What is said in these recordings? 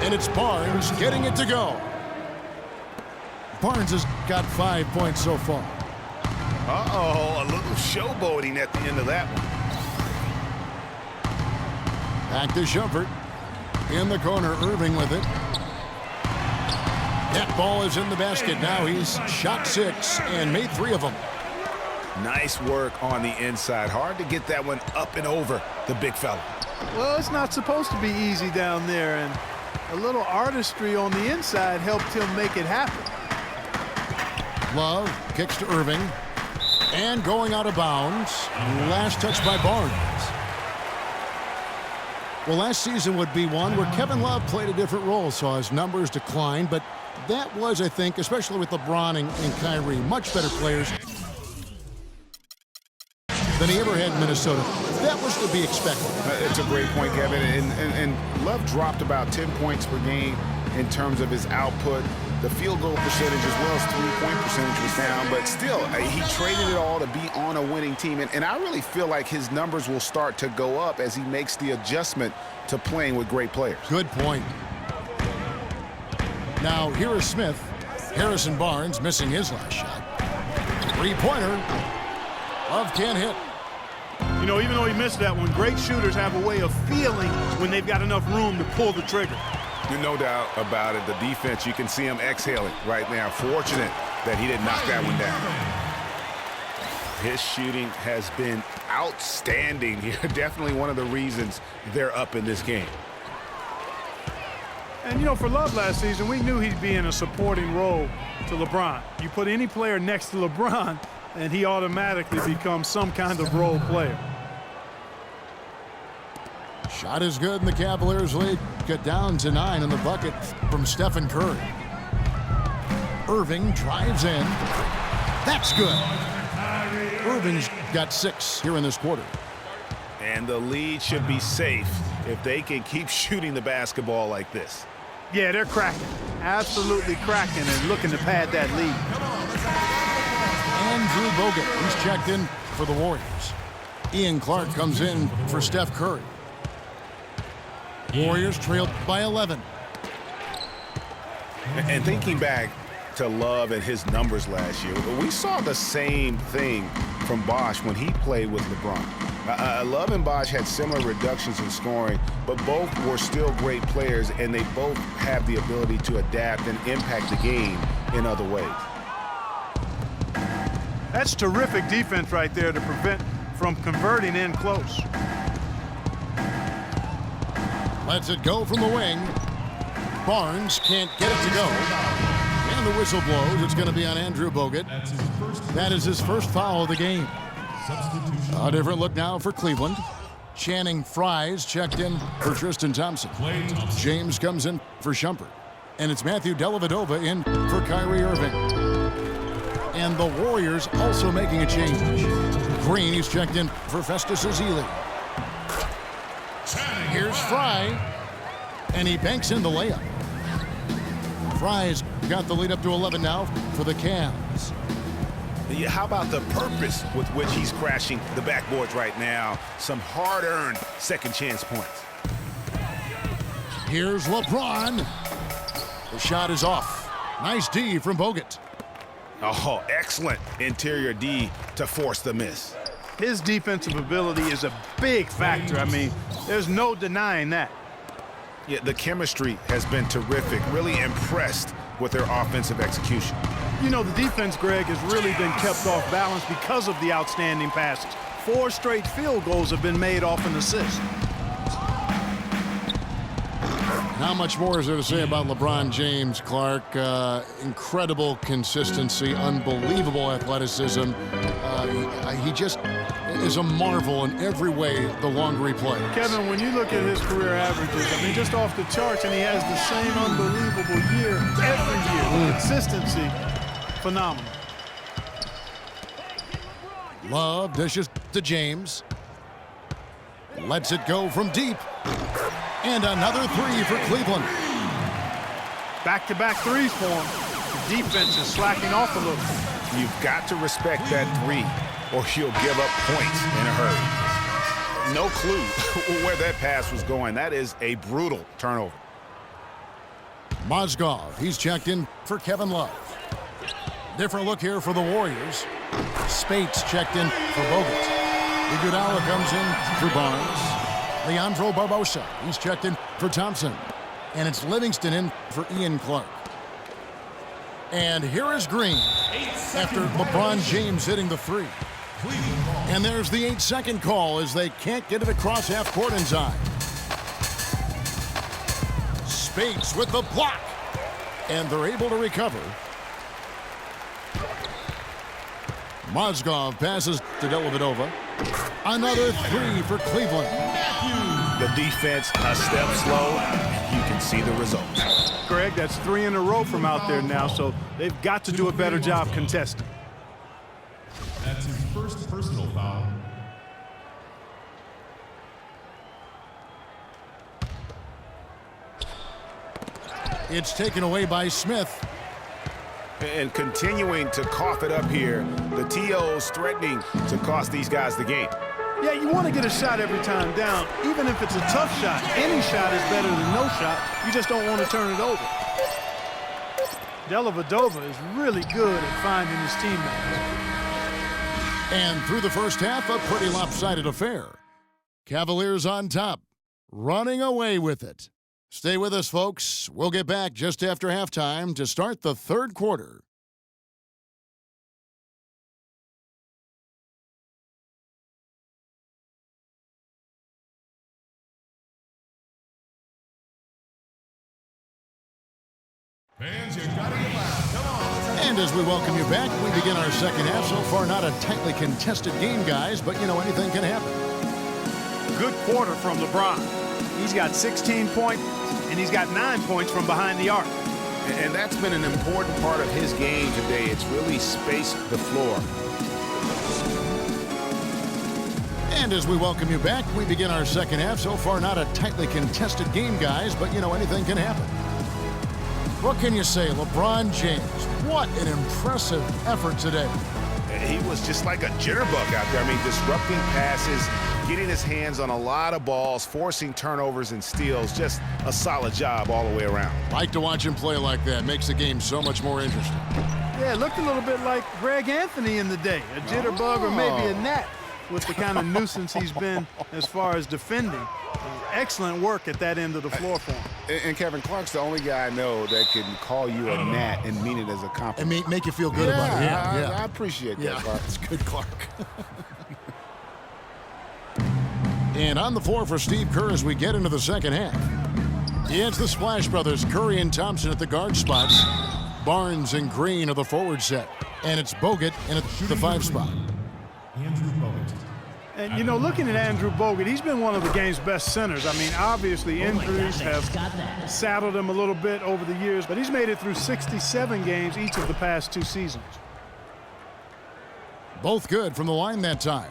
And it's Barnes getting it to go. Barnes has got 5 points so far. Uh-oh, a little showboating at the end of that one. Back to Shumpert. In the corner, Irving with it. That ball is in the basket. Now he's shot 6 and made 3 of them. Nice work on the inside. Hard to get that one up and over the big fella. Well, it's not supposed to be easy down there, and a little artistry on the inside helped him make it happen. Love kicks to Irving. And going out of bounds. Last touch by Barnes. Well, last season would be one where Kevin Love played a different role, saw his numbers decline, but that was, I think, especially with LeBron and Kyrie, much better players than he ever had in Minnesota. That was to be expected. It's a great point, Kevin. And Love dropped about 10 points per game in terms of his output. The field goal percentage as well as three-point percentage was down, but still, he traded it all to be on a winning team. And I really feel like his numbers will start to go up as he makes the adjustment to playing with great players. Good point. Now, here is Smith. Harrison Barnes missing his last shot. Three-pointer. Love can't hit. You know, even though he missed that one, great shooters have a way of feeling when they've got enough room to pull the trigger. There's no doubt about it. The defense, you can see him exhaling right now. Fortunate that he didn't knock that one down. His shooting has been outstanding here. Definitely one of the reasons they're up in this game. And, you know, for Love last season, we knew he'd be in a supporting role to LeBron. You put any player next to LeBron, and he automatically becomes some kind of role player. Shot is good, and the Cavaliers lead get down to 9 in the bucket from Stephen Curry. Irving drives in. That's good. Irving's got 6 here in this quarter. And the lead should be safe if they can keep shooting the basketball like this. Yeah, they're cracking. Absolutely cracking and looking to pad that lead. Andrew Bogut, he's checked in for the Warriors. Ian Clark comes in for Steph Curry. Warriors trailed by 11. And thinking back to Love and his numbers last year, we saw the same thing from Bosh when he played with LeBron. Love and Bosh had similar reductions in scoring, but both were still great players, and they both have the ability to adapt and impact the game in other ways. That's terrific defense right there to prevent from converting in close. Lets it go from the wing. Barnes can't get it to go. And the whistle blows. It's going to be on Andrew Bogut. That is his first foul of the game. A different look now for Cleveland. Channing Frye's checked in for Tristan Thompson. James comes in for Shumpert. And it's Matthew Dellavedova in for Kyrie Irving. And the Warriors also making a change. Green, he's checked in for Festus Ezeli. Here's Frye, and he banks in the layup. Frye's got the lead up to 11 now for the Cavs. Yeah, how about the purpose with which he's crashing the backboards right now? Some hard-earned second chance points. Here's LeBron. The shot is off. Nice D from Bogut. Oh, excellent interior D to force the miss. His defensive ability is a big factor. I mean, there's no denying that. Yeah, the chemistry has been terrific. Really impressed with their offensive execution. You know, the defense, Greg, has really been kept off balance because of the outstanding passes. 4 straight field goals have been made off an assist. How much more is there to say about LeBron James, Clark? Incredible consistency, unbelievable athleticism. He just is a marvel in every way the longer he plays. Kevin, when you look at his career averages, I mean, just off the charts, and he has the same unbelievable year every year. The consistency, phenomenal. Love dishes to James. Lets it go from deep. And another 3 for Cleveland. Back-to-back threes for him. The defense is slacking off a little. You've got to respect that 3, or you'll give up points in a hurry. No clue where that pass was going. That is a brutal turnover. Mozgov, he's checked in for Kevin Love. Different look here for the Warriors. Spates checked in for Bogut. Iguodala comes in for Barnes. Leandro Barbosa, he's checked in for Thompson. And it's Livingston in for Ian Clark. And here is Green after LeBron James hitting the three. And there's the 8-second call as they can't get it across half court in time. Spates with the block. And they're able to recover. Mozgov passes to Dellavedova. Another three for Cleveland. The defense a step slow. You can see the results. Greg, that's 3 in a row from out there now, so they've got to do a better job contesting. That's his first personal foul. It's taken away by Smith. And continuing to cough it up here, the TO's threatening to cost these guys the game. Yeah, you want to get a shot every time down, even if it's a tough shot. Any shot is better than no shot. You just don't want to turn it over. Dellavedova is really good at finding his teammates. And through the first half, a pretty lopsided affair. Cavaliers on top, running away with it. Stay with us, folks. We'll get back just after halftime to start the third quarter. Fans, you gotta get loud. Come on. And as we welcome you back, we begin our second half. So far, not a tightly contested game, guys, but you know, anything can happen. Good quarter from LeBron. He's got 16 points, and he's got 9 points from behind the arc. And that's been an important part of his game today. It's really spaced the floor. And as we welcome you back, we begin our second half. So far, not a tightly contested game, guys, but you know, anything can happen. What can you say? LeBron James, what an impressive effort today. He was just like a jitterbug out there. I mean, disrupting passes, getting his hands on a lot of balls, forcing turnovers and steals. Just a solid job all the way around. Like to watch him play like that. Makes the game so much more interesting. Yeah, it looked a little bit like Greg Anthony in the day. A jitterbug or maybe a gnat with the kind of nuisance he's been as far as defending. Excellent work at that end of the floor for him. And Kevin Clark's the only guy I know that can call you a gnat and mean it as a compliment. And make you feel good about it. Yeah, I appreciate that, Clark. It's good, Clark. And on the floor for Steve Kerr as we get into the second half. It's the Splash Brothers, Curry and Thompson at the guard spots. Barnes and Green are the forward set. And it's Bogut in at the 5 spot. Andrew Bogut. And, you know, looking at Andrew Bogut, he's been one of the game's best centers. I mean, obviously injuries have saddled him a little bit over the years, but he's made it through 67 games each of the past 2 seasons. Both good from the line that time.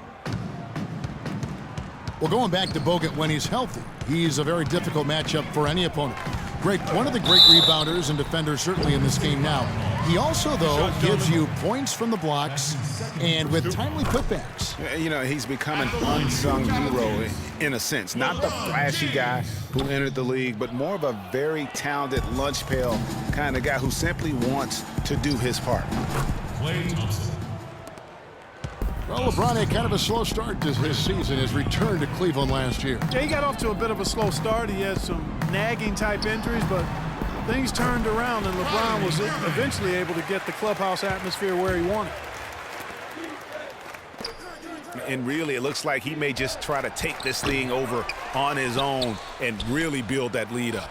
Well, going back to Bogut when he's healthy, he's a very difficult matchup for any opponent. One of the great rebounders and defenders certainly in this game now. He also, though, gives you points from the blocks and with timely putbacks. You know, he's become an unsung hero in a sense. Not the flashy guy who entered the league, but more of a very talented lunch pail kind of guy who simply wants to do his part. Klay Thompson. Well, LeBron had kind of a slow start to his season, his return to Cleveland last year. Yeah, he got off to a bit of a slow start. He had some nagging type injuries, but things turned around and LeBron was eventually able to get the clubhouse atmosphere where he wanted. And really, it looks like he may just try to take this thing over on his own and really build that lead up.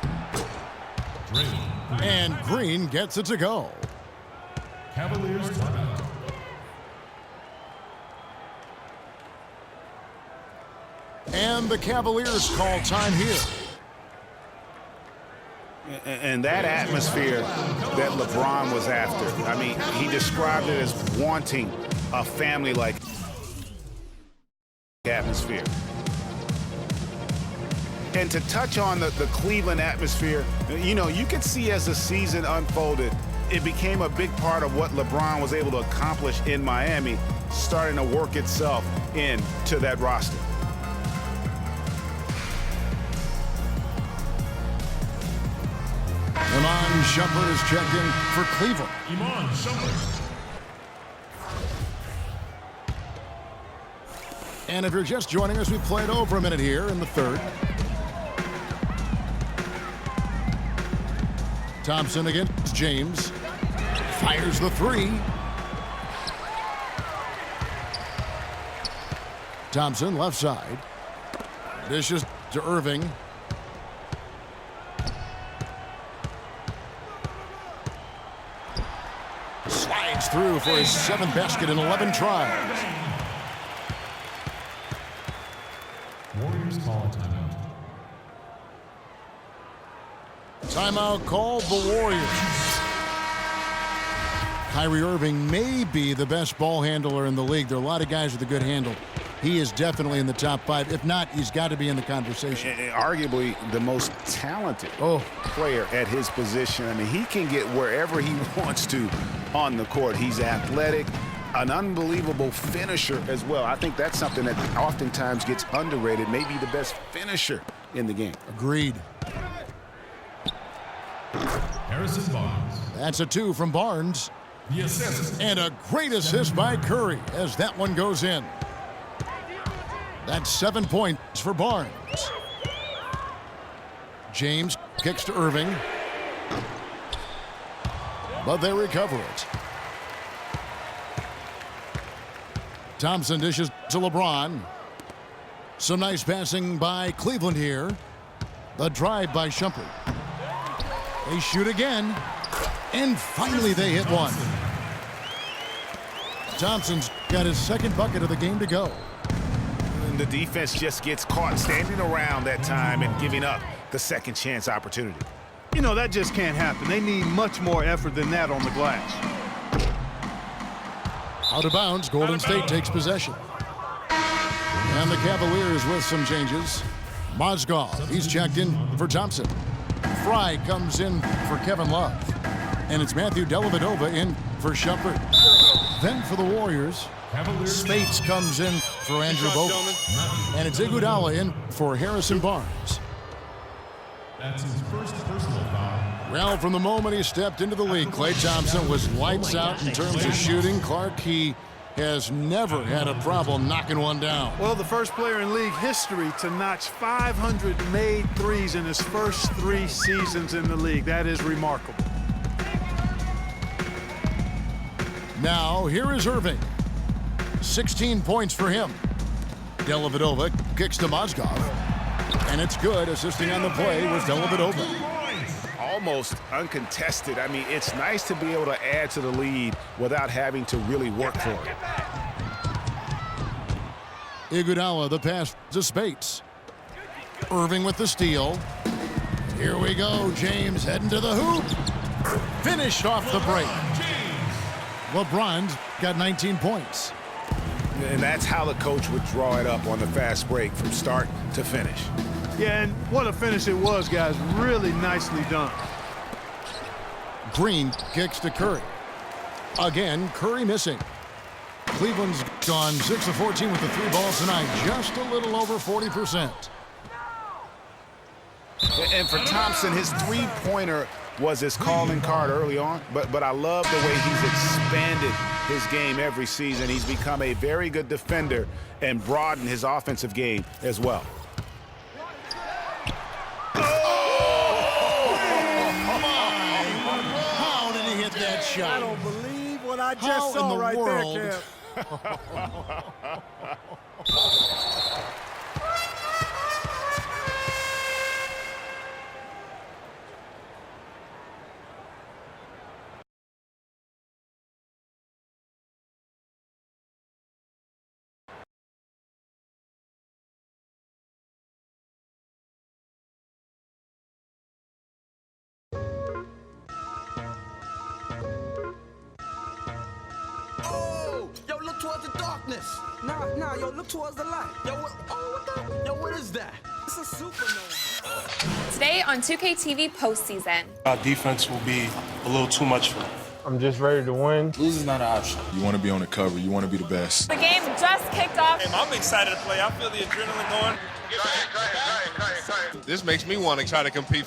And Green gets it to go. Cavaliers timeout. And the Cavaliers call time here. And that atmosphere that LeBron was after, I mean, he described it as wanting a family-like atmosphere. And to touch on the Cleveland atmosphere, you know, you could see as the season unfolded, it became a big part of what LeBron was able to accomplish in Miami, starting to work itself into that roster. Lamont Shumpert is checked in for Cleveland. Iman Shumpert. And if you're just joining us, we've played over a minute here in the third. Thompson against James. Fires the three. Thompson left side. Dishes to Irving. Slides through for his 7th basket in 11 tries. Warriors call a timeout. Timeout called the Warriors. Kyrie Irving may be the best ball handler in the league. There are a lot of guys with a good handle. He is definitely in the top 5. If not, he's got to be in the conversation. Arguably the most talented player at his position. I mean, he can get wherever he wants to on the court. He's athletic, an unbelievable finisher as well. I think that's something that oftentimes gets underrated. Maybe the best finisher in the game. Agreed. Harrison Barnes. That's a 2 from Barnes. The assist. And a great assist by Curry as that one goes in. That's 7 points for Barnes. James kicks to Irving. But they recover it. Thompson dishes to LeBron. Some nice passing by Cleveland here. The drive by Shumpert. They shoot again. And finally they hit one. Thompson's got his 2nd bucket of the game to go. And the defense just gets caught standing around that time and giving up the second chance opportunity. You know, that just can't happen. They need much more effort than that on the glass. Out of bounds, Golden State takes possession. And the Cavaliers with some changes. Mozgov, he's checked in for Thompson. Fry comes in for Kevin Love. And it's Matthew Dellavedova in for Shumpert. Then for the Warriors, Spates comes in for Andrew Bogut. And it's Iguodala in for Harrison Barnes. That's his first personal foul. Well, from the moment he stepped into the league, Klay Thompson was lights out in terms of shooting. Clark, he has never had a problem knocking one down. Well, the first player in league history to notch 500 made threes in his first 3 seasons in the league. That is remarkable. Now, here is Irving. 16 points for him. Dellavedova kicks to Mozgov. And it's good. Assisting on the play was Dellavedova. Almost uncontested. I mean, it's nice to be able to add to the lead without having to really work for it. Iguodala, the pass to Spates. Irving with the steal. Here we go. James heading to the hoop. Finished off the break. LeBron's got 19 points. And that's how the coach would draw it up on the fast break from start to finish. Yeah, and what a finish it was, guys. Really nicely done. Green kicks to Curry. Again, Curry missing. Cleveland's gone 6 of 14 with the 3 balls tonight. Just a little over 40%. And for Thompson, his 3-pointer was his calling card early on, but I love the way he's expanded his game every season. He's become a very good defender and broadened his offensive game as well. How did he hit that shot? I don't believe what I just saw right there, Kev. Yo, look towards the darkness. Nah, yo, look towards the light. Yo, what is that? It's a supernova. Today on 2K TV postseason. Our defense will be a little too much for them. I'm just ready to win. Losing not an option. You want to be on the cover. You want to be the best. The game just kicked off. I'm excited to play. I feel the adrenaline going. This makes me want to try to compete.